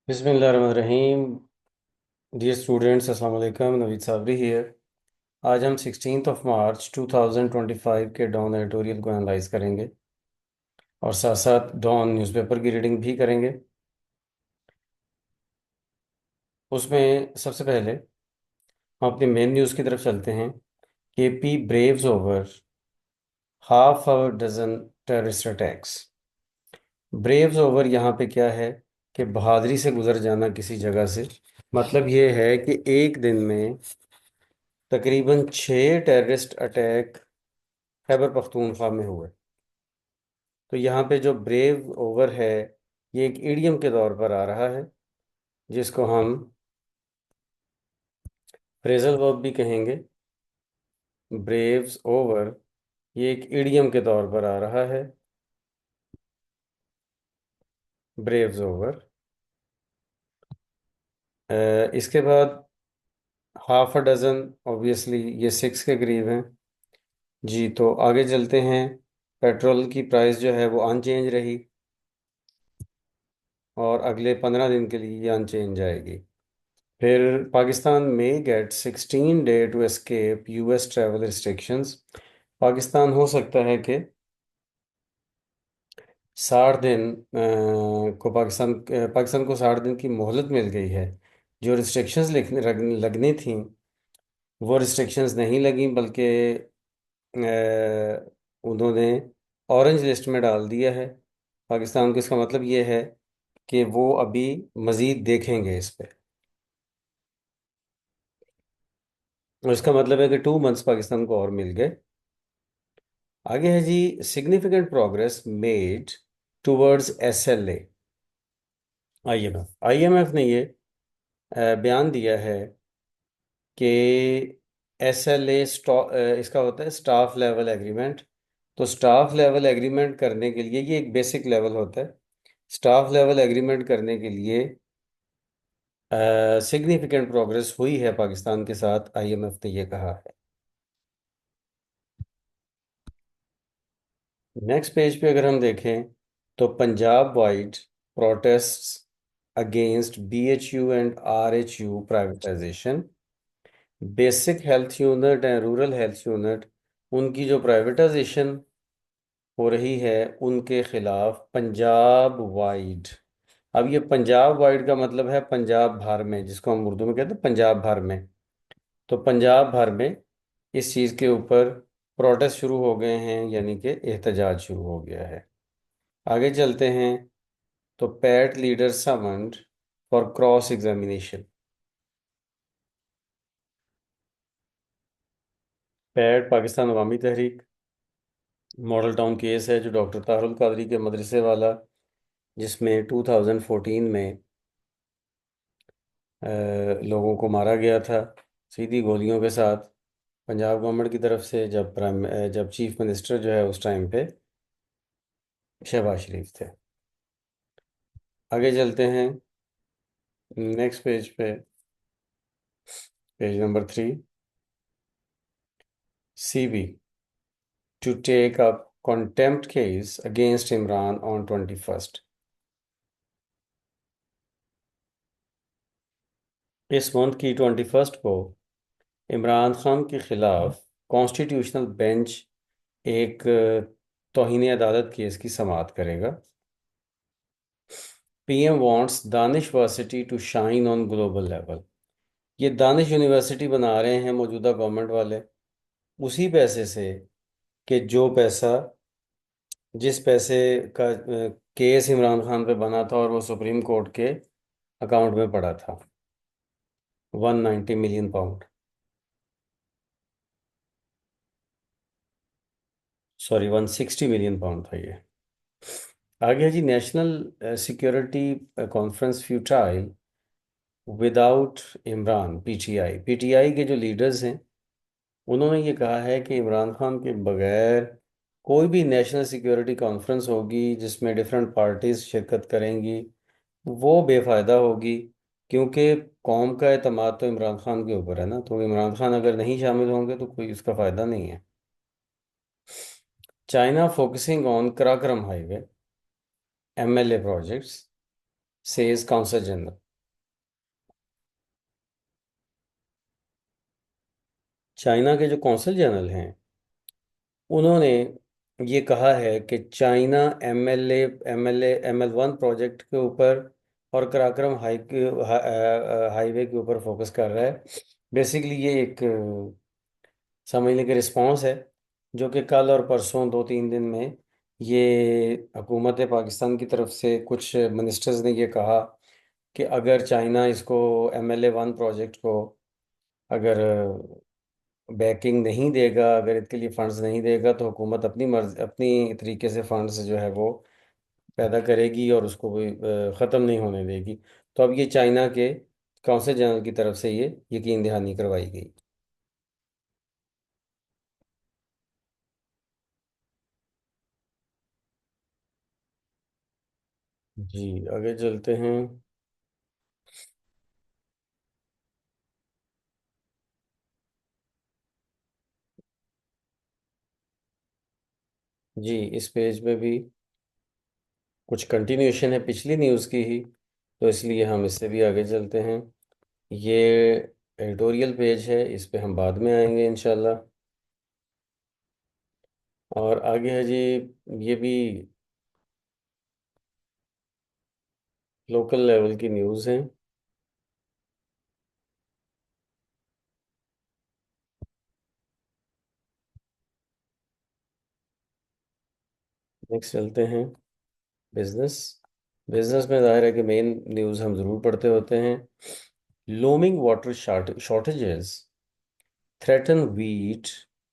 बिस्मिल्लाहिर्रहमानिर्रहीम। Dear students, अस्सलाम वालेकुम। नवीद साबरी हियर। आज हम 16 मार्च 2025 के डॉन एडिटोरियल को एनालाइज करेंगे और साथ साथ डॉन न्यूज़पेपर की रीडिंग भी करेंगे। उसमें सबसे पहले हम अपनी मेन न्यूज़ की तरफ चलते हैं। KP braves over half hour dozen terrorist attacks. Braves over यहाँ पे क्या है कि बहादुरी से गुजर जाना किसी जगह से। मतलब ये है कि एक दिन में तकरीबन 6 टेररिस्ट अटैक खैबर पख्तूनख्वा में हुए। तो यहाँ पे जो ब्रेव ओवर है, ये एक इडियम के तौर पर आ रहा है, जिसको हम फ्रेजल वर्ब भी कहेंगे। ब्रेव्स ओवर ये एक इडियम के तौर पर आ रहा है। Braves over. इसके बाद हाफ अ डजन, ऑब्वियसली ये 6 के करीब हैं। जी, तो आगे चलते हैं। पेट्रोल की प्राइस जो है वो अनचेंज रही और अगले 15 दिन के लिए ये अनचेंज जाएगी। फिर पाकिस्तान में get 16 day to escape US travel restrictions. Pakistan हो सकता है कि 60 दिन पाकिस्तान को 60 दिन की मोहलत मिल गई है। जो रिस्ट्रिक्शंस लगनी थी वो रिस्ट्रिक्शंस नहीं लगी, बल्कि उन्होंने ऑरेंज लिस्ट में डाल दिया है पाकिस्तान को। इसका मतलब ये है कि वो अभी मज़ीद देखेंगे इस पे। और इसका मतलब है कि 2 मंथ्स पाकिस्तान को और मिल गए। आगे है जी, significant progress made towards SLA. IMF ने ये बयान दिया है कि एसएलए इसका होता है स्टाफ लेवल एग्रीमेंट। तो स्टाफ लेवल एग्रीमेंट करने के लिए ये एक बेसिक लेवल होता है। स्टाफ लेवल एग्रीमेंट करने के लिए सिग्निफिकेंट प्रोग्रेस हुई है पाकिस्तान के साथ, आईएमएफ ने ये कहा है। नेक्स्ट पेज पे अगर हम देखें तो Punjab wide protests against BHU and RHU privatisation. Basic health unit and rural health unit, उनकी जो प्राइवेटाइजेशन हो रही है उनके खिलाफ पंजाब वाइड। अब ये पंजाब वाइड का मतलब है पंजाब भर में, जिसको हम उर्दू में कहते हैं पंजाब भर में। तो पंजाब भर में इस चीज़ के ऊपर प्रोटेस्ट शुरू हो गए हैं, यानी कि एहतजाज शुरू हो गया है। आगे चलते हैं तो PAT leader summoned for cross examination. PAT Pakistan Awami Tehreek model town case है जो डॉक्टर तारुल कादरी के मदरसे वाला, जिसमें 2014 में लोगों को मारा गया था सीधी गोलियों के साथ पंजाब गवर्नमेंट की तरफ से, जब चीफ मिनिस्टर जो है उस टाइम पे शहबाज शरीफ थे। आगे चलते हैं नेक्स्ट पेज पे, page number 3। CB to take up contempt case against Imran on 21st। इस मंथ की 21st को इमरान खान के खिलाफ कॉन्स्टिट्यूशनल बेंच एक तौहीन अदालत केस की समाअत करेगा। PM wants Danish university to shine on global level. ये दानिश यूनिवर्सिटी बना रहे हैं मौजूदा गवर्नमेंट वाले, उसी पैसे से कि जो पैसा जिस पैसे का केस इमरान खान पे बना था और वो सुप्रीम कोर्ट के अकाउंट में पड़ा था, 190 million pound, sorry 160 million pound था ये। आगे है जी, national security conference futile without Imran. PTI PTI के जो लीडर्स हैं उन्होंने ये कहा है कि इमरान खान के बगैर कोई भी नेशनल सिक्योरिटी कॉन्फ्रेंस होगी जिसमें डिफरेंट पार्टीज शिरकत करेंगी, वो बेफायदा होगी। क्योंकि कौम का एतमाद तो इमरान खान के ऊपर है ना, तो इमरान खान अगर नहीं शामिल होंगे तो कोई उसका फ़ायदा नहीं है। China focusing on Karakoram highway MLA projects. Says counsel general. China के जो कौंसल जनरल हैं, उन्होंने ये कहा है कि China M L one project के ऊपर और कराक्रम हाईवे के ऊपर फोकस कर रहा है। बेसिकली ये एक समझ लें कि रिस्पॉन्स है, जो कि कल और परसों 2-3 दिन में ये हुकूमत पाकिस्तान की तरफ से कुछ मिनिस्टर्स ने ये कहा कि अगर चाइना इसको MLA-1 प्रोजेक्ट को अगर बैकिंग नहीं देगा, अगर इसके लिए फंड्स नहीं देगा, तो हुकूमत अपनी मर्ज अपनी तरीके से फंड्स जो है वो पैदा करेगी और उसको भी ख़त्म नहीं होने देगी। तो अब ये चाइना के कौंसल जनरल की तरफ से ये यकीन दहानी करवाई गई। जी, आगे चलते हैं। जी, इस पेज पे भी कुछ कंटिन्यूशन है पिछली न्यूज़ की ही, तो इसलिए हम इससे भी आगे चलते हैं। ये एडिटोरियल पेज है, इस पे हम बाद में आएंगे इंशाल्लाह। और आगे है जी, ये भी लोकल लेवल की न्यूज़ हैं। नेक्स्ट चलते हैं बिजनेस। बिजनेस में जाहिर है कि मेन न्यूज़ हम ज़रूर पढ़ते होते हैं। Looming water shortages threaten wheat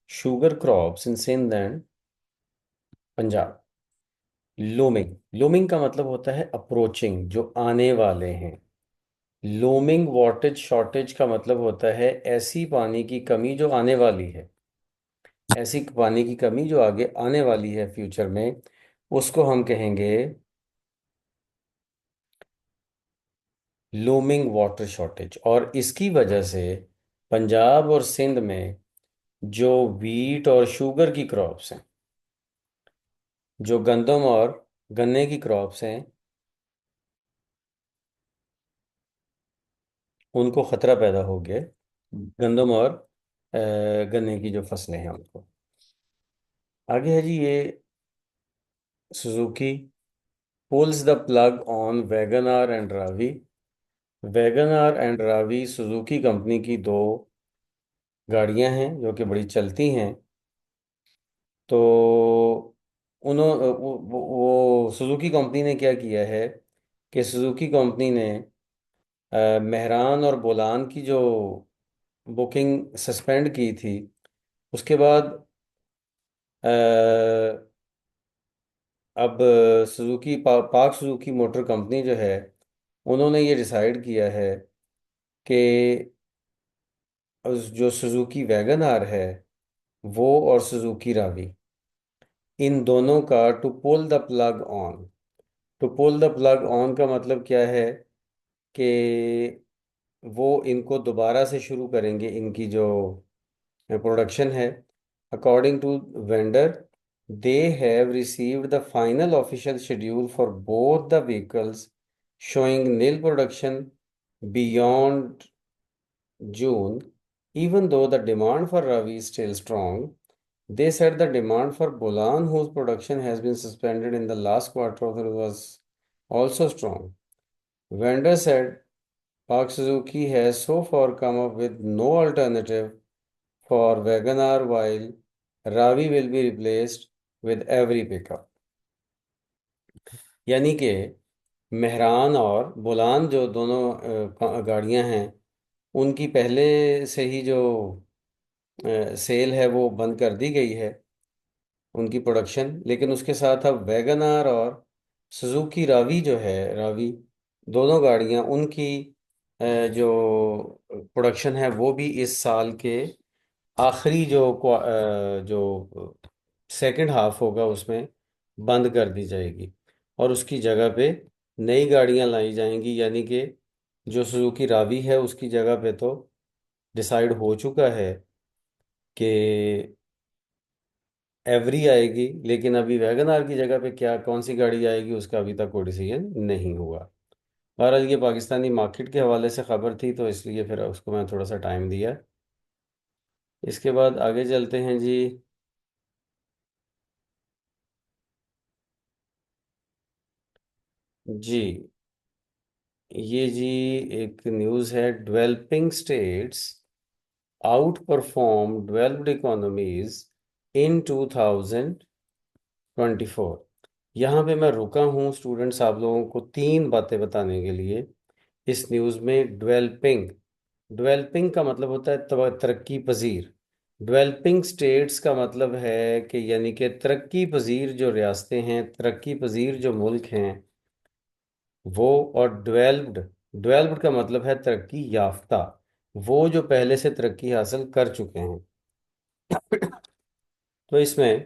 sugar crops in Sindh and Punjab. Looming का मतलब होता है अप्रोचिंग, जो आने वाले हैं। लूमिंग वाटेज शॉर्टेज का मतलब होता है ऐसी पानी की कमी जो आने वाली है, ऐसी पानी की कमी जो आगे आने वाली है फ्यूचर में, उसको हम कहेंगे लूमिंग वाटर शॉर्टेज। और इसकी वजह से पंजाब और सिंध में जो वीट और शुगर की क्रॉप्स हैं, जो गंदम और गन्ने की क्रॉप्स हैं, उनको खतरा पैदा हो गया। गंदम और गन्ने की जो फसलें हैं उनको। आगे है जी, ये Suzuki pulls the plug on Wagon R and Ravi. Wagon R and Ravi Suzuki company की दो गाड़ियां हैं जो कि बड़ी चलती हैं। तो उन्होंने वो सुजुकी कंपनी ने क्या किया है कि सुजुकी कंपनी ने मेहरान और बोलान की जो बुकिंग सस्पेंड की थी, उसके बाद अ, अब पाक सुजुकी मोटर कंपनी जो है, उन्होंने ये डिसाइड किया है कि जो सुजुकी वैगन आर है वो और सुजुकी रावी, इन दोनों का to pull the plug on. To pull the plug on का मतलब क्या है कि वो इनको दोबारा से शुरू करेंगे, इनकी जो प्रोडक्शन है। According to vendor, they have received the final official schedule for both the vehicles, showing nil production beyond June. Even though the demand for Ravi is still strong, they said the demand for Bolan, whose production has been suspended in the last quarter of the was also strong. Vendor said Park Suzuki has so far come up with no alternative for WagonR, while Ravi will be replaced with every pickup. यानी कि मेहरान और बोलान जो दोनों गाड़ियां हैं, उनकी पहले से ही जो सेल है वो बंद कर दी गई है, उनकी प्रोडक्शन। लेकिन उसके साथ अब वैगन आर और सुजुकी रावी जो है, रावी, दोनों गाड़ियां, उनकी जो प्रोडक्शन है वो भी इस साल के आखिरी जो सेकंड हाफ होगा उसमें बंद कर दी जाएगी, और उसकी जगह पे नई गाड़ियां लाई जाएंगी। यानी कि जो सुजुकी रावी है उसकी जगह पे तो डिसाइड हो चुका है कि एवरी आएगी, लेकिन अभी वैगन आर की जगह पे क्या कौन सी गाड़ी आएगी उसका अभी तक कोई डिसीजन नहीं हुआ। बहरहाल ये पाकिस्तानी मार्केट के हवाले से खबर थी, तो इसलिए फिर उसको मैं थोड़ा सा टाइम दिया। इसके बाद आगे चलते हैं जी। जी, ये जी एक न्यूज़ है, developing states out perform developed economies in 2024। यहाँ पे मैं रुका हूँ स्टूडेंट्स, आप लोगों को तीन बातें बताने के लिए। इस न्यूज़ में डेवलपिंग, डेवलपिंग का मतलब होता है तरक्की पजीर। डेवलपिंग स्टेट्स का मतलब है कि यानी कि तरक्की पजीर जो रियासतें हैं, तरक्की पजीर जो मुल्क हैं वो। और डेवलप्ड, डेवलप्ड का मतलब है तरक्की याफ्ता, वो जो पहले से तरक्की हासिल कर चुके हैं। तो इसमें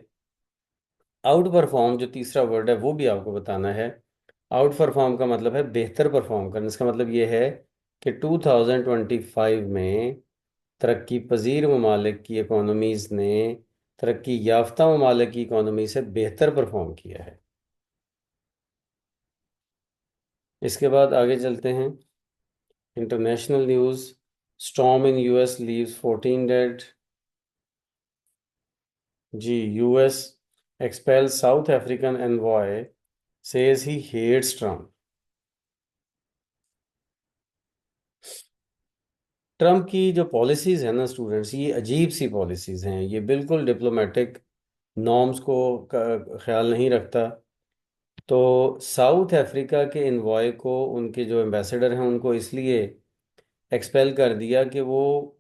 आउट परफॉर्म जो तीसरा वर्ड है वो भी आपको बताना है। आउट परफॉर्म का मतलब है बेहतर परफॉर्म करना। इसका मतलब ये है कि 2025 में तरक्की पजीर ममालिक की इकोनॉमीज ने तरक्की याफ्ता ममालिक की इकोनॉमी से बेहतर परफॉर्म किया है। इसके बाद आगे चलते हैं। International news, storm in US leaves 14 dead. जी, US expel South African envoy, says he hates Trump. Trump की जो पॉलिसीज़ है ना स्टूडेंट्स, ये अजीब सी पॉलिसीज़ हैं, ये बिल्कुल डिप्लोमेटिक नॉर्म्स को ख्याल नहीं रखता। तो साउथ अफ्रीका के इन्वॉय को, उनके जो एम्बेसडर हैं उनको इसलिए एक्सपेल कर दिया कि वो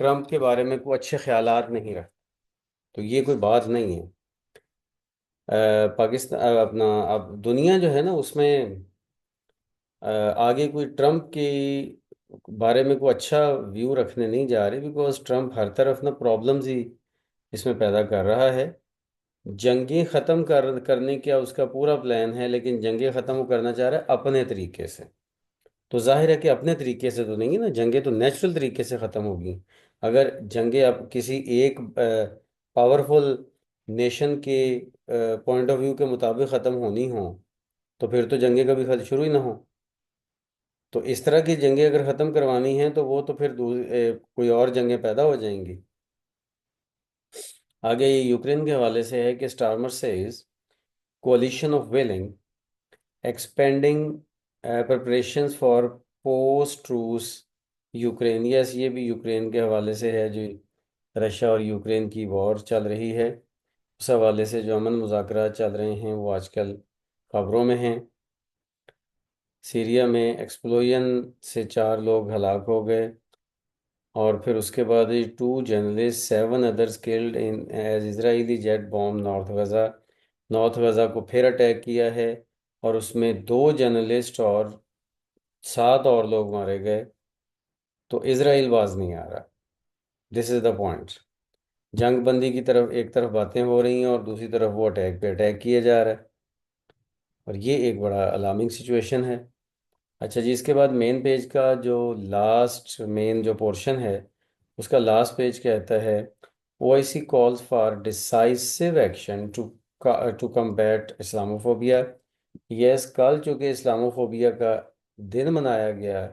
ट्रम्प के बारे में कोई अच्छे ख्यालात नहीं रखते। तो ये कोई बात नहीं है। पाकिस्तान अपना, अब दुनिया जो है ना उसमें आगे कोई ट्रम्प के बारे में कोई अच्छा व्यू रखने नहीं जा रही, बिकॉज ट्रम्प हर तरफ ना प्रॉब्लम्स ही इसमें पैदा कर रहा है। जंगें ख़त्म करने का उसका पूरा प्लान है, लेकिन जंगें ख़त्म वो करना चाह रहा है अपने तरीके से। तो जाहिर है कि अपने तरीके से तो नहीं है ना, जंगें तो नेचुरल तरीके से ख़त्म होगी। अगर जंगें अब किसी एक पावरफुल नेशन के पॉइंट ऑफ व्यू के मुताबिक ख़त्म होनी हो, तो फिर तो जंगें कभी शुरू ही ना हो। तो इस तरह की जंगें अगर ख़त्म करवानी हैं तो वो तो फिर कोई और जंगें पैदा हो जाएंगी। आगे ये यूक्रेन के हवाले से है कि Starmer says coalition of willing expanding preparations for post truce Ukraine. Yes, ये भी यूक्रेन के हवाले से है, जो रशिया और यूक्रेन की वॉर चल रही है उस हवाले से जो अमन मुज़ाकरात चल रहे हैं वो आजकल खबरों में हैं। सीरिया में एक्सप्लोजन से 4 लोग हलाक हो गए, और फिर उसके बाद ही 2 journalist 7 others killed in as Israeli jet bomb north Gaza. North Gaza को फिर अटैक किया है, और उसमें 2 जर्नलिस्ट और 7 और लोग मारे गए। तो इसराइल बाज नहीं आ रहा। This is the point. जंग बंदी की तरफ एक तरफ बातें हो रही हैं और दूसरी तरफ वो अटैक पे अटैक किया जा रहा है, और ये एक बड़ा अलार्मिंग सिचुएशन है। अच्छा जी, इसके बाद मेन पेज का जो लास्ट मेन जो पोर्शन है, उसका लास्ट पेज कहता है OIC calls for decisive action to combat Islamophobia. Yes, कल चूँकि इस्लामोफोबिया का दिन मनाया गया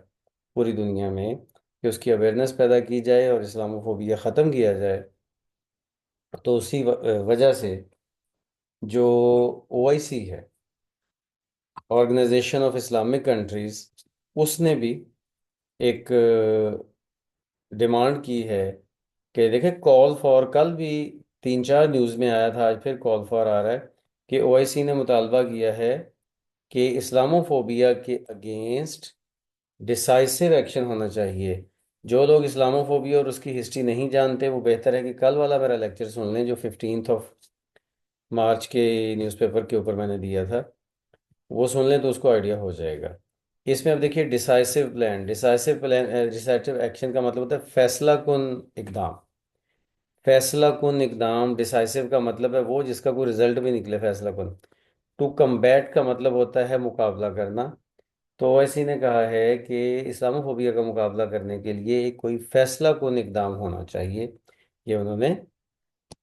पूरी दुनिया में, कि उसकी अवेयरनेस पैदा की जाए और इस्लामोफोबिया ख़त्म किया जाए, तो उसी वजह से जो ओआईसी है, ऑर्गेनाइजेशन ऑफ इस्लामिक कंट्रीज, उसने भी एक डिमांड की है कि देखें, कॉल फॉर, कल भी 3 4 न्यूज़ में आया था, आज फिर कॉल फॉर आ रहा है कि ओआईसी ने मुतालबा किया है कि इस्लामोफोबिया के अगेंस्ट डिसाइसिव एक्शन होना चाहिए। जो लोग इस्लामोफोबिया और उसकी हिस्ट्री नहीं जानते, वो बेहतर है कि कल वाला मेरा लेक्चर सुन लें जो 15 मार्च के न्यूज़पेपर के ऊपर मैंने दिया था, वो सुन लें तो उसको आइडिया हो जाएगा। इसमें अब देखिए, डिसाइसिव प्लान डिसाइसिव एक्शन का मतलब होता है फैसला कुन इकदाम। फैसला कुन इकदाम, डिसाइसिव का मतलब है वो जिसका कोई रिजल्ट भी निकले, फैसला कुन। टू कम्बैट का मतलब होता है मुकाबला करना। तो ओवैसी ने कहा है कि इस्लामोफोबिया का मुकाबला करने के लिए एक कोई फैसला कुन इकदाम होना चाहिए। ये उन्होंने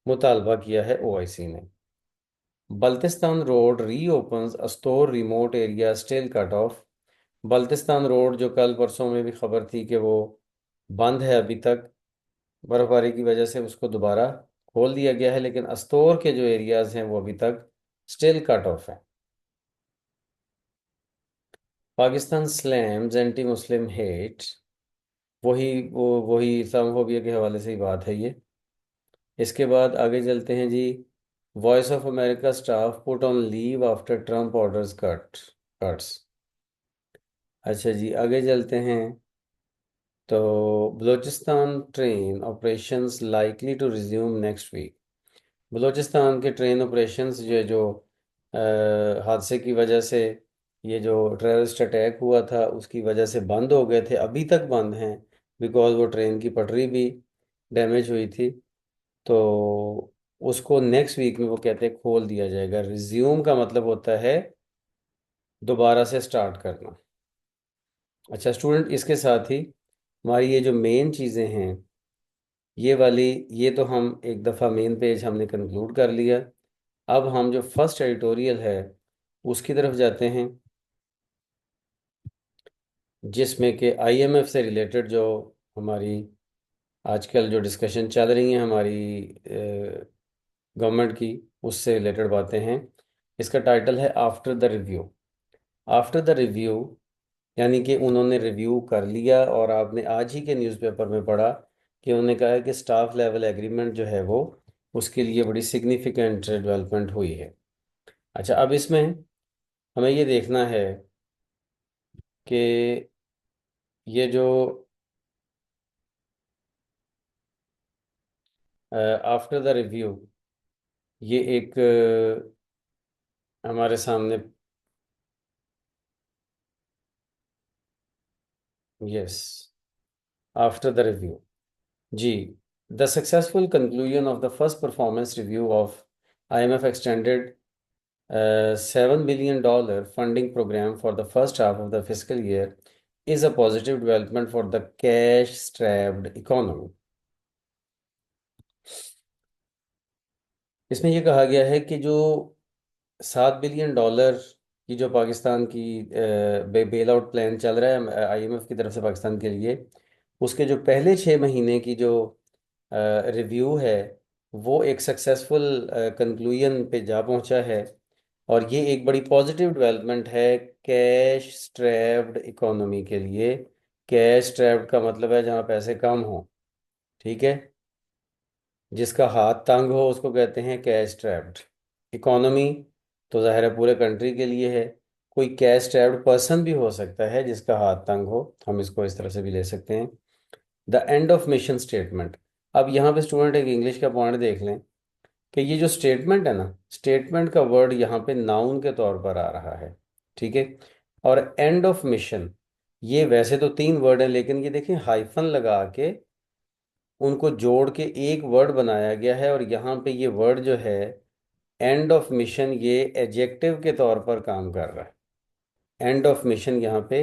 मुतालबा किया है ओवैसी ने। Baltistan road reopens, Astore remote area still cut off. Baltistan road जो कल परसों में भी खबर थी कि वो बंद है अभी तक, बर्फबारी की वजह से उसको दोबारा खोल दिया गया है, लेकिन अस्तोर के जो एरियाज हैं वो अभी तक स्टिल कट ऑफ है। Pakistan slams anti Muslim hate, वही इस्लामोफोबिया के हवाले से ही बात है ये। इसके बाद आगे चलते हैं जी। Voice of America staff put on leave after Trump orders cuts. अच्छा जी, आगे चलते हैं। तो Balochistan train operations likely to resume next week. Balochistan के ट्रेन ऑपरेशंस जो हादसे की वजह से, ये जो टेररिस्ट अटैक हुआ था उसकी वजह से बंद हो गए थे, अभी तक बंद हैं, बिकॉज वो ट्रेन की पटरी भी डैमेज हुई थी। तो उसको नेक्स्ट वीक में वो कहते हैं खोल दिया जाएगा। रिज्यूम का मतलब होता है दोबारा से स्टार्ट करना। अच्छा स्टूडेंट, इसके साथ ही हमारी ये जो मेन चीज़ें हैं, ये वाली, ये तो हम एक दफ़ा मेन पेज हमने कंक्लूड कर लिया। अब हम जो फर्स्ट एडिटोरियल है उसकी तरफ जाते हैं, जिसमें कि आईएमएफ से रिलेटेड जो हमारी आजकल जो डिस्कशन चल रही हैं हमारी गवर्नमेंट की, उससे रिलेटेड बातें हैं। इसका टाइटल है after the review. After the review यानी कि उन्होंने रिव्यू कर लिया, और आपने आज ही के न्यूज़पेपर में पढ़ा कि उन्होंने कहा है कि स्टाफ लेवल एग्रीमेंट जो है वो, उसके लिए बड़ी सिग्निफिकेंट डेवलपमेंट हुई है। अच्छा, अब इसमें हमें ये देखना है कि ये जो आफ्टर द रिव्यू, ये एक हमारे सामने, यस, आफ्टर द रिव्यू जी, the successful conclusion of the first performance review of IMF extended $7 billion funding program for the first half of the fiscal year is a positive development for the cash-strapped economy. इसमें यह कहा गया है कि जो $7 billion की जो पाकिस्तान की बेल आउट प्लान चल रहा है IMF की तरफ से पाकिस्तान के लिए, उसके जो पहले 6 महीने की जो रिव्यू है वो एक सक्सेसफुल कंक्लूजन पे जा पहुंचा है। और ये एक बड़ी पॉजिटिव डेवलपमेंट है कैश स्ट्रैप्ड इकोनॉमी के लिए। कैश स्ट्रैप्ड का मतलब है जहाँ पैसे कम हो, ठीक है, जिसका हाथ तंग हो उसको कहते हैं कैश स्ट्रैप्ड इकोनॉमी। तो जाहिर है पूरे कंट्री के लिए है। कोई कैश स्ट्रैप्ड पर्सन भी हो सकता है जिसका हाथ तंग हो, हम इसको इस तरह से भी ले सकते हैं। The end of mission statement. अब यहाँ पे स्टूडेंट एक इंग्लिश का पॉइंट देख लें कि ये जो स्टेटमेंट है ना, स्टेटमेंट का वर्ड यहाँ पे नाउन के तौर पर आ रहा है, ठीक है। और एंड ऑफ मिशन, ये वैसे तो 3 वर्ड है, लेकिन ये देखें हाइफन लगा के उनको जोड़ के एक वर्ड बनाया गया है। और यहाँ पे ये वर्ड जो है एंड ऑफ मिशन, ये एजेक्टिव के तौर पर काम कर रहा है। एंड ऑफ मिशन यहाँ पे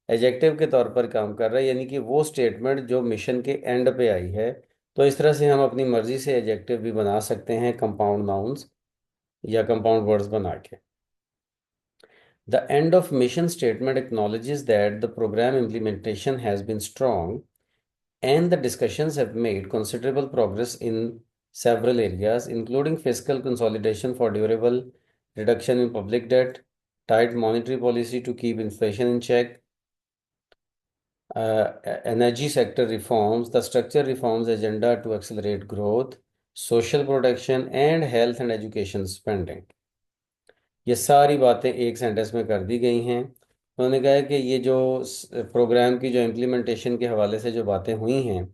एजेक्टिव के तौर पर काम कर रहा है, यानी कि वो स्टेटमेंट जो मिशन के एंड पे आई है। तो इस तरह से हम अपनी मर्जी से एजेक्टिव भी बना सकते हैं कंपाउंड नाउन्स या कंपाउंड वर्ड्स बना के। The end of mission statement acknowledges that the program implementation has been strong and the discussions have made considerable progress in several areas, including fiscal consolidation for durable reduction in public debt, tight monetary policy to keep inflation in check, energy sector reforms, the structure reforms agenda to accelerate growth, social protection, and health and education spending. ये सारी बातें एक sentence में कर दी गई हैं। उन्होंने कहा है कि ये जो प्रोग्राम की जो इम्प्लीमेंटेशन के हवाले से जो बातें हुई हैं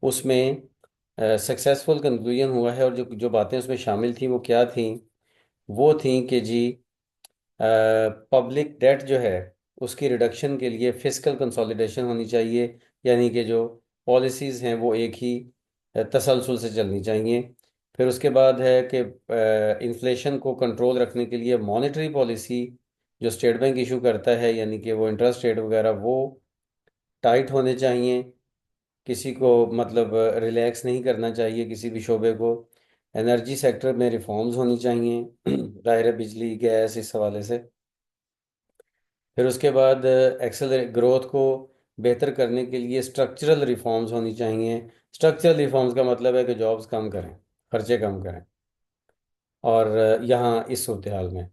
उसमें सक्सेसफुल कंक्लूजन हुआ है। और जो जो बातें उसमें शामिल थी वो क्या थी? वो थी कि जी पब्लिक डेट जो है उसकी रिडक्शन के लिए फिस्कल कंसोलिडेशन होनी चाहिए, यानी कि जो पॉलिसीज़ हैं वो एक ही तसलसल से चलनी चाहिए। फिर उसके बाद है कि इन्फ्लेशन को कंट्रोल रखने के लिए मॉनेटरी पॉलिसी जो स्टेट बैंक इशू करता है, यानी कि वो इंटरेस्ट रेट वगैरह वो टाइट होने चाहिए। किसी को मतलब रिलैक्स नहीं करना चाहिए किसी भी शोबे को। एनर्जी सेक्टर में रिफॉर्म्स होनी चाहिए जाहिर है बिजली गैस इस हवाले से। फिर उसके बाद एक्सेलरेट ग्रोथ को बेहतर करने के लिए स्ट्रक्चरल रिफॉर्म्स होनी चाहिए। स्ट्रक्चरल रिफॉर्म्स का मतलब है कि जॉब्स कम करें, खर्चे कम करें। और यहाँ इस सूरत हाल में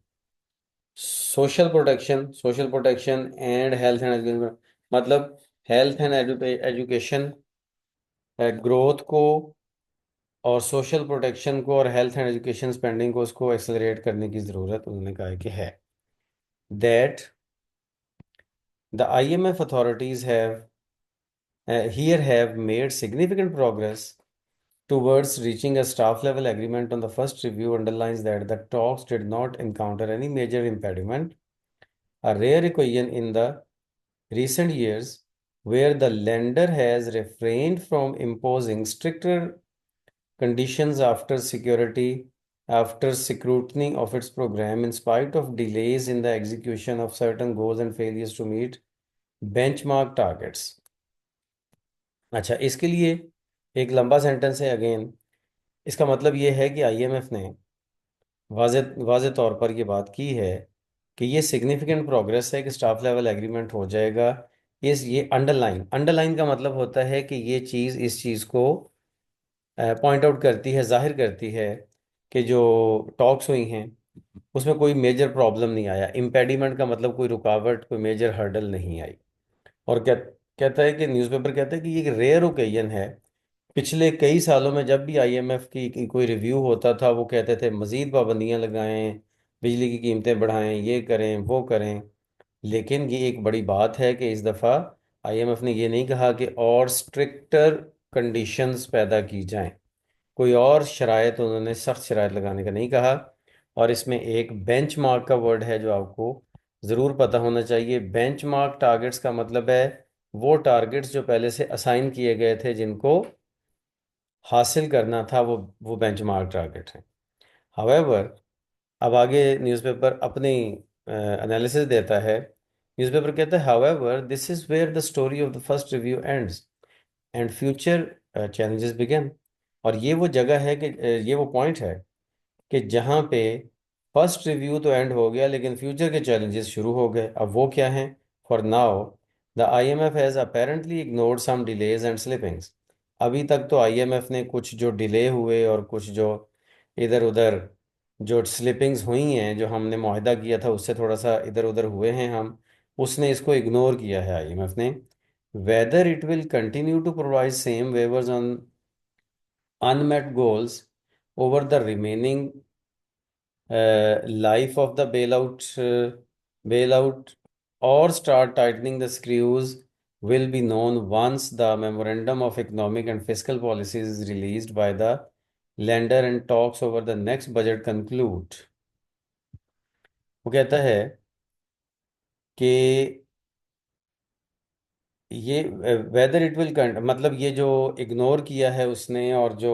social protection and health and education, मतलब हेल्थ एंड एजुकेशन, ग्रोथ को और सोशल प्रोटेक्शन को और हेल्थ एंड एजुकेशन स्पेंडिंग को उसको एक्सेलरेट करने की ज़रूरत उन्होंने कहा है कि है। That the IMF authorities have made significant progress towards reaching a staff level agreement on the first review underlines that the talks did not encounter any major impediment, a rare occasion in the recent years where the lender has refrained from imposing stricter conditions after scrutiny of its program in spite of delays in the execution of certain goals and failures to meet benchmark targets। अच्छा, इसके लिए एक लंबा sentence है again. इसका मतलब ये है कि IMF ने वाज़े वाज़े तौर पर ये बात की है कि ये सिग्निफिकेंट प्रोग्रेस है कि स्टाफ लेवल एग्रीमेंट हो जाएगा। ये अंडरलाइन अंडरलाइन का मतलब होता है कि ये चीज़ इस चीज़ को पॉइंट आउट करती है, जाहिर करती है कि जो टॉक्स हुई हैं उसमें कोई मेजर प्रॉब्लम नहीं आया। इम्पेडिमेंट का मतलब कोई रुकावट, कोई मेजर हर्डल नहीं आई। और कहता है कि न्यूज़पेपर कहता है कि ये एक रेयर ओकेजन है। पिछले कई सालों में जब भी IMF की कोई रिव्यू होता था वो कहते थे मज़ीद पाबंदियां लगाएं, बिजली की कीमतें बढ़ाएं, ये करें वो करें। लेकिन ये एक बड़ी बात है कि इस दफ़ा IMF ने ये नहीं कहा कि और स्ट्रिक्टर कंडीशंस पैदा की जाएं। कोई और शराइत, उन्होंने सख्त शराइत लगाने का नहीं कहा। और इसमें एक बेंचमार्क का वर्ड है जो आपको ज़रूर पता होना चाहिए। बेंचमार्क टारगेट्स का मतलब है वो टारगेट्स जो पहले से असाइन किए गए थे, जिनको हासिल करना था, वो बेंचमार्क टारगेट है। हावेवर, अब आगे न्यूज़पेपर अपनी एनालिसिस देता है। न्यूज़पेपर कहता है however this is where the story of the first review ends and future challenges begin. और ये वो जगह है कि ये वो पॉइंट है कि जहाँ पे फर्स्ट रिव्यू तो एंड हो गया लेकिन फ्यूचर के चैलेंजेस शुरू हो गए। अब वो क्या हैं? For now the IMF has apparently ignored some delays and slippings. अभी तक तो IMF ने कुछ जो डिले हुए और कुछ जो इधर उधर जो स्लिपिंग्स हुई हैं, जो हमने मुआहदा किया था उससे थोड़ा सा इधर उधर हुए हैं हम, उसने इसको इग्नोर किया है IMF ने। Whether it will continue to provide same waivers on unmet goals over the remaining life of the bailout or start tightening the screws will be known once the memorandum of economic and fiscal policies is released by the lender and talks over the next budget conclude। वो कहता है कि ये weather it will मतलब ये जो ignore किया है उसने और जो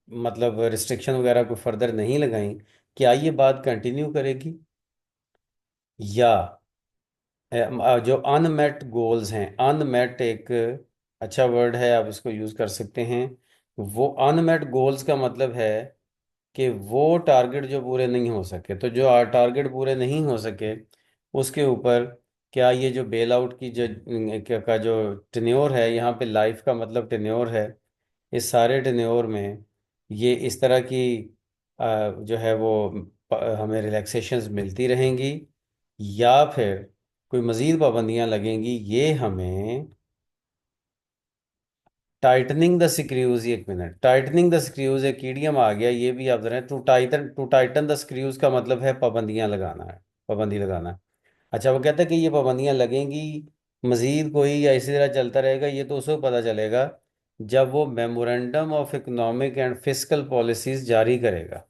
मतलब रिस्ट्रिक्शन वगैरह को फर्दर नहीं लगाई, क्या ये बात कंटिन्यू करेगी या जो अनमेट गोल्स हैं। अनमेट एक अच्छा वर्ड है, आप इसको यूज़ कर सकते हैं। वो अनमेट गोल्स का मतलब है कि वो टारगेट जो पूरे नहीं हो सके, तो जो टारगेट पूरे नहीं हो सके उसके ऊपर क्या ये जो बेल आउट की जो का जो टेन्योर है, यहाँ पे लाइफ का मतलब टेन्योर है, इस सारे टेन्योर में ये इस तरह की जो है वो हमें रिलैक्सेशंस मिलती रहेंगी या फिर कोई मज़ीद पाबंदियां लगेंगी। ये हमें टाइटनिंग द स्क्रूज, एक मिनट, टाइटनिंग द स्क्रूज एक ईडियम आ गया, ये भी आप जरा। टू टाइटन द स्क्रूज का मतलब है पाबंदियां लगाना है, पाबंदी लगाना। अच्छा, वो कहता है कि ये पाबंदियां लगेंगी मजीद कोई या इसी तरह चलता रहेगा, ये तो उसको पता चलेगा जब वो memorandum of economic and fiscal policies जारी करेगा।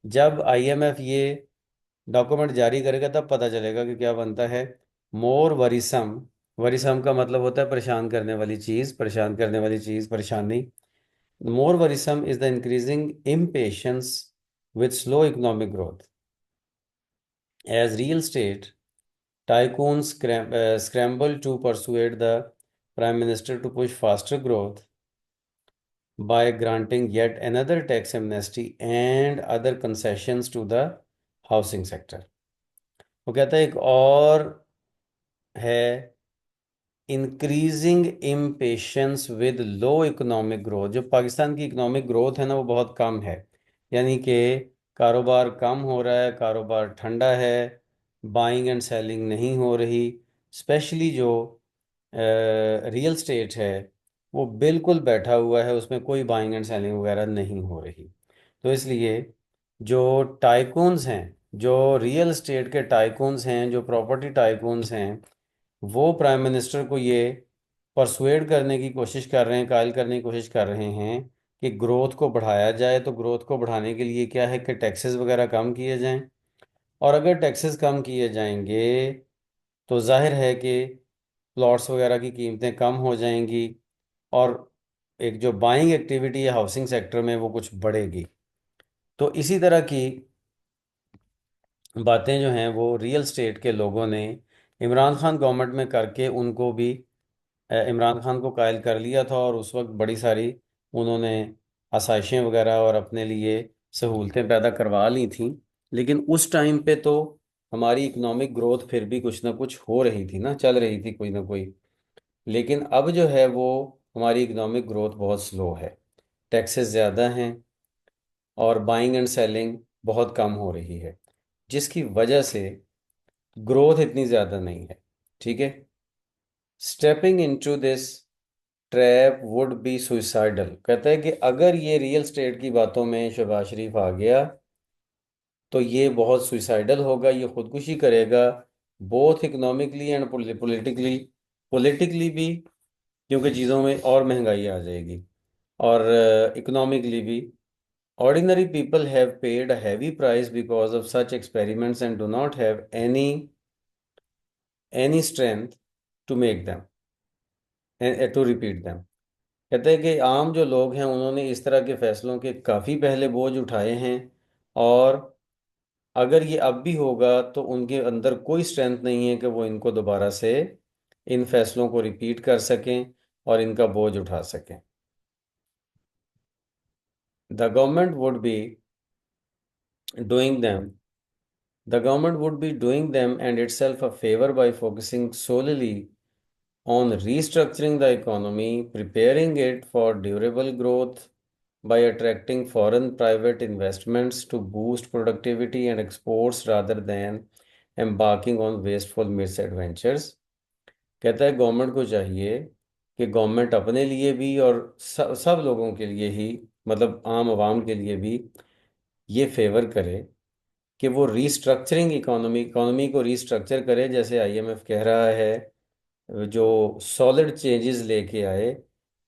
जब IMF ये डॉक्यूमेंट जारी करेगा तब पता चलेगा कि क्या बनता है। मोर वरीसम, वरीसम का मतलब होता है परेशान करने वाली चीज़, परेशान करने वाली चीज़, परेशानी। More worrisome is the increasing impatience with slow economic growth as real estate tycoons scramble to persuade the prime minister to push faster growth by granting yet another tax amnesty and other concessions to the housing sector। वो कहता है एक और है increasing impatience with low economic growth. जो पाकिस्तान की economic growth है ना, वो बहुत कम है। यानी कि कारोबार कम हो रहा है, कारोबार ठंडा है, बाइंग एंड सेलिंग नहीं हो रही। स्पेशली जो रियल स्टेट है वो बिल्कुल बैठा हुआ है, उसमें कोई बाइंग एंड सेलिंग वगैरह नहीं हो रही। तो इसलिए जो टाइकून्स हैं, जो रियल स्टेट के टाइकून्स हैं, जो प्रॉपर्टी टाइकून्स हैं, वो प्राइम मिनिस्टर को ये परसुएड करने की कोशिश कर रहे हैं, कायल करने की कोशिश कर रहे हैं कि ग्रोथ को बढ़ाया जाए। तो ग्रोथ को बढ़ाने के लिए क्या है कि टैक्सेस वगैरह कम किए जाएं। और अगर टैक्सेस कम किए जाएंगे तो जाहिर है कि प्लॉट्स वगैरह की कीमतें कम हो जाएंगी, और एक जो बाइंग एक्टिविटी है हाउसिंग सेक्टर में वो कुछ बढ़ेगी। तो इसी तरह की बातें जो हैं वो रियल स्टेट के लोगों ने इमरान खान गवर्नमेंट में करके उनको भी इमरान खान को कायल कर लिया था, और उस वक्त बड़ी सारी उन्होंने आसाइशें वगैरह और अपने लिए सहूलतें पैदा करवा ली थी। लेकिन उस टाइम पे तो हमारी इकोनॉमिक ग्रोथ फिर भी कुछ ना कुछ हो रही थी ना, चल रही थी कोई ना कोई। लेकिन अब जो है वो हमारी इकोनॉमिक ग्रोथ बहुत स्लो है, टैक्सेस ज़्यादा हैं, और बाइंग एंड सेलिंग बहुत कम हो रही है, जिसकी वजह से ग्रोथ इतनी ज़्यादा नहीं है। ठीक है। Stepping into this trap would be suicidal. कहता है कि अगर ये रियल स्टेट की बातों में शहबाज शरीफ आ गया तो ये बहुत सुइसाइडल होगा, ये खुदकुशी करेगा, both economically and politically. Politically भी, क्योंकि चीज़ों में और महंगाई आ जाएगी, और इकोनॉमिकली भी। Ordinary people have paid a heavy price because of such experiments and do not have any strength to make them, to repeat them. कहते हैं कि आम जो लोग हैं उन्होंने इस तरह के फैसलों के काफ़ी पहले बोझ उठाए हैं, और अगर ये अब भी होगा तो उनके अंदर कोई स्ट्रेंथ नहीं है कि वो इनको दोबारा से इन फैसलों को रिपीट कर सकें और इनका बोझ उठा सकें। The government would be doing them the government would be doing them and itself a favor by focusing solely on restructuring the economy, preparing it for durable growth by attracting foreign private investments to boost productivity and exports rather than embarking on wasteful misadventures। कहता है government को चाहिए कि government अपने लिए भी और सब लोगों के लिए ही, मतलब आम आवाम के लिए भी ये फेवर करे कि वो रीस्ट्रक्चरिंग इकोनॉमी को रीस्ट्रक्चर करे, जैसे आईएमएफ कह रहा है, जो सॉलिड चेंजेस लेके आए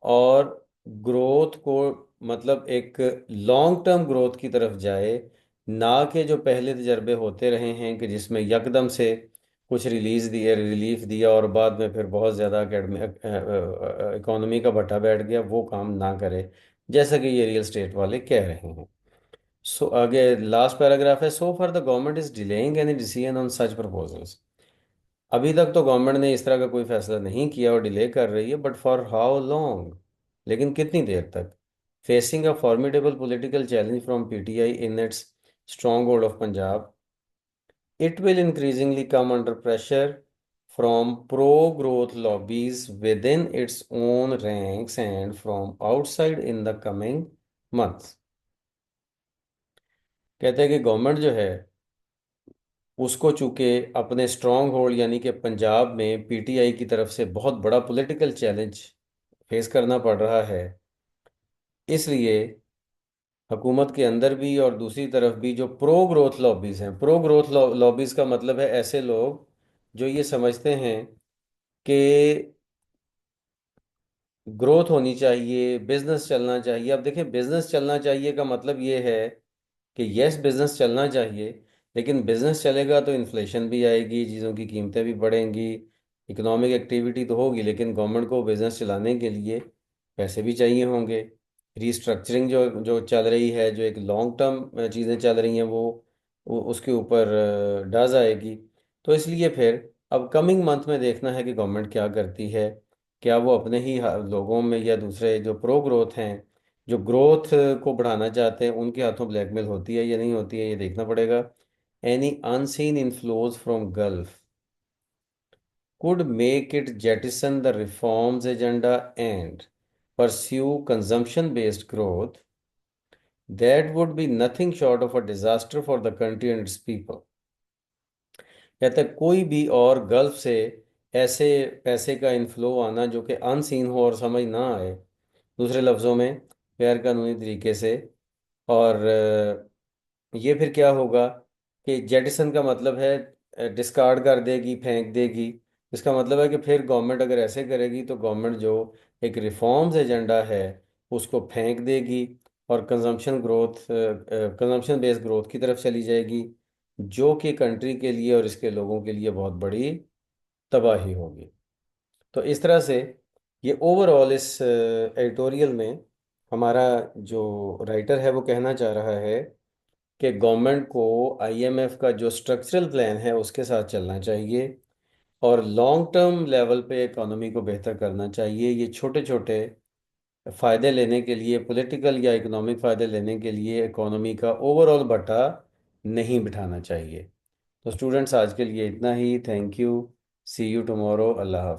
और ग्रोथ को, मतलब एक लॉन्ग टर्म ग्रोथ की तरफ जाए। ना कि जो पहले तजर्बे होते रहे हैं कि जिसमें यकदम से कुछ रिलीफ दिया और बाद में फिर बहुत ज़्यादा इकोनॉमी का भट्टा बैठ गया, वो काम ना करे, जैसा कि ये रियल स्टेट वाले कह रहे हैं। सो आगे लास्ट पैराग्राफ है, so for the government is delaying any decision on such proposals. अभी तक तो गवर्नमेंट ने इस तरह का कोई फैसला नहीं किया और डिले कर रही है, बट फॉर हाउ लॉन्ग, लेकिन कितनी देर तक। Facing a formidable political challenge from PTI in its strong hold of Punjab, it will increasingly come under pressure from pro growth lobbies within its own ranks and from outside in the coming months। कहते हैं कि government जो है उसको चूंकि अपने strong hold यानी कि पंजाब में पीटीआई की तरफ से बहुत बड़ा पॉलिटिकल चैलेंज फेस करना पड़ रहा है, इसलिए हुकूमत के अंदर भी और दूसरी तरफ भी जो प्रो ग्रोथ लॉबीज हैं, प्रो ग्रोथ लॉबीज का मतलब है ऐसे लोग जो ये समझते हैं कि ग्रोथ होनी चाहिए, बिजनेस चलना चाहिए। अब देखिए, बिजनेस चलना चाहिए का मतलब ये है कि यस, बिजनेस चलना चाहिए, लेकिन बिजनेस चलेगा तो इन्फ्लेशन भी आएगी, चीज़ों की कीमतें भी बढ़ेंगी, इकोनॉमिक एक्टिविटी तो होगी, लेकिन गवर्नमेंट को बिजनेस चलाने के लिए पैसे भी चाहिए होंगे। रीस्ट्रक्चरिंग जो जो चल रही है, जो एक लॉन्ग टर्म चीज़ें चल रही हैं, वो उसके ऊपर डज आएगी। तो इसलिए फिर अब कमिंग मंथ में देखना है कि गवर्नमेंट क्या करती है। क्या वो अपने ही लोगों में या दूसरे जो प्रो ग्रोथ हैं, जो ग्रोथ को बढ़ाना चाहते हैं, उनके हाथों ब्लैकमेल होती है या नहीं होती है, ये देखना पड़ेगा। Any unseen inflows from gulf could make it jettison the reforms agenda and pursue consumption based growth, that would be nothing short of a disaster for the country and its people. कहते हैं कोई भी और gulf से ऐसे पैसे का inflow आना जो कि अनसीन हो और समझ ना आए, दूसरे लफ्ज़ों में गैर कानूनी तरीके से, और ये फिर क्या होगा कि जेटिसन का मतलब है डिस्कार्ड कर देगी, फेंक देगी। इसका मतलब है कि फिर गवर्नमेंट अगर ऐसे करेगी तो गवर्नमेंट जो एक रिफॉर्म्स एजेंडा है उसको फेंक देगी और कंजम्पशन बेस्ड ग्रोथ की तरफ चली जाएगी, जो कि कंट्री के लिए और इसके लोगों के लिए बहुत बड़ी तबाही होगी। तो इस तरह से ये ओवरऑल इस एडिटोरियल में हमारा जो राइटर है वो कहना चाह रहा है कि गवर्नमेंट को आईएमएफ का जो स्ट्रक्चरल प्लान है उसके साथ चलना चाहिए और लॉन्ग टर्म लेवल पे इकोनॉमी को बेहतर करना चाहिए। ये छोटे छोटे फ़ायदे लेने के लिए, पॉलिटिकल या इकोनॉमिक फ़ायदे लेने के लिए इकोनॉमी का ओवरऑल बट्टा नहीं बिठाना चाहिए। तो स्टूडेंट्स आज के लिए इतना ही। Thank you. See you tomorrow. अल्लाह हाफ़िज़।